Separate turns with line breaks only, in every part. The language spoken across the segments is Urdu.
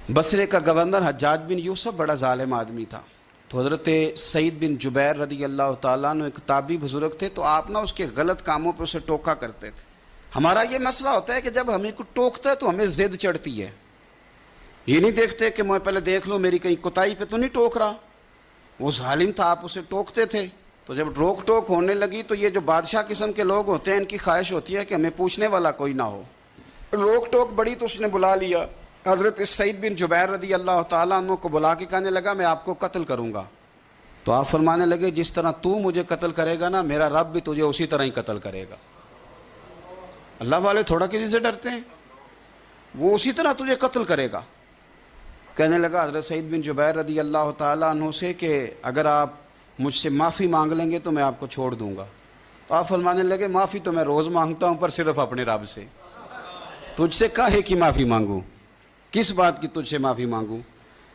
بصرے کا گورنر حجاج بن یوسف بڑا ظالم آدمی تھا، تو حضرت سعید بن جبیر رضی اللہ تعالیٰ عنہ ایک تابعی بزرگ تھے، تو آپ نا اس کے غلط کاموں پہ اسے ٹوکا کرتے تھے۔ ہمارا یہ مسئلہ ہوتا ہے کہ جب ہمیں کو ٹوکتا ہے تو ہمیں ضد چڑھتی ہے، یہ نہیں دیکھتے کہ میں پہلے دیکھ لوں میری کہیں کوتاہی پہ تو نہیں ٹوک رہا۔ وہ ظالم تھا، آپ اسے ٹوکتے تھے، تو جب روک ٹوک ہونے لگی تو یہ جو بادشاہ قسم کے لوگ ہوتے ہیں ان کی خواہش ہوتی ہے کہ ہمیں پوچھنے والا کوئی نہ ہو۔ روک ٹوک بڑی تو اس نے بلا لیا حضرت سعید بن جبیر رضی اللہ تعالیٰ عنہ کو، بلا کے کہنے لگا میں آپ کو قتل کروں گا۔ تو آپ فرمانے لگے جس طرح تو مجھے قتل کرے گا نا، میرا رب بھی تجھے اسی طرح ہی قتل کرے گا۔ اللہ والے تھوڑا کسی سے ڈرتے ہیں، وہ اسی طرح تجھے قتل کرے گا۔ کہنے لگا حضرت سعید بن جبیر رضی اللہ تعالیٰ عنہ سے کہ اگر آپ مجھ سے معافی مانگ لیں گے تو میں آپ کو چھوڑ دوں گا۔ تو آپ فرمانے لگے معافی تو میں روز مانگتا ہوں، پر صرف اپنے رب سے، تجھ سے کاہے کی معافی مانگوں، کس بات کی تجھ سے معافی مانگوں؟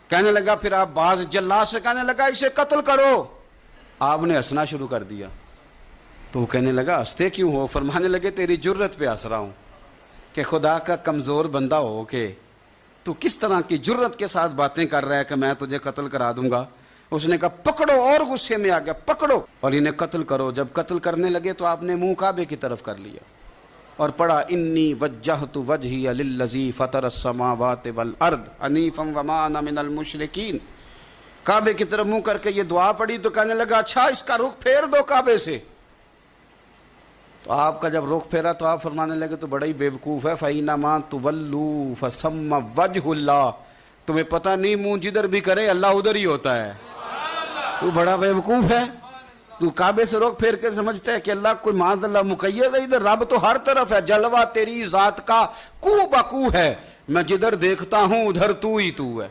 کہنے لگا پھر آپ باز جلاد سے کہنے لگا اسے قتل کرو۔ آپ نے ہنسنا شروع کر دیا، تو وہ کہنے لگا ہنستے کیوں ہو؟ فرمانے لگے تیری جرت پہ ہنس رہا ہوں کہ خدا کا کمزور بندہ ہو کے تو کس طرح کی جرت کے ساتھ باتیں کر رہا ہے کہ میں تجھے قتل کرا دوں گا۔ اس نے کہا پکڑو، اور غصے میں آ گیا، پکڑو اور انہیں قتل کرو۔ جب قتل کرنے لگے تو آپ نے منہ کعبے کی طرف کر لیا اور پڑھا انی وجہت وجہی للذی فطر السماوات والارض حنیفا وما انا من المشرکین۔ کعبے کی طرف منہ کر کے یہ دعا پڑھی تو کہنے لگا اچھا اس کا رخ پھیر دو کعبے سے۔ تو آپ کا جب رخ پھیرا تو آپ فرمانے لگے تو بڑا ہی بیوقوف ہے، فَإِنَّمَا تُوَلُّوا فَثَمَّ وَجْهُ اللَّهِ، تمہیں پتہ نہیں منہ جدھر بھی کرے اللہ ادھر ہی ہوتا ہے۔ تو بڑا بیوقوف ہے، تو کعبے سے رخ پھیر کے سمجھتا ہے کہ اللہ کوئی معاذ اللہ مقید ہے، ادھر رب تو ہر طرف ہے، جلوہ تیری ذات کا کو بکو ہے، میں جدھر دیکھتا ہوں ادھر تو ہی تو ہے۔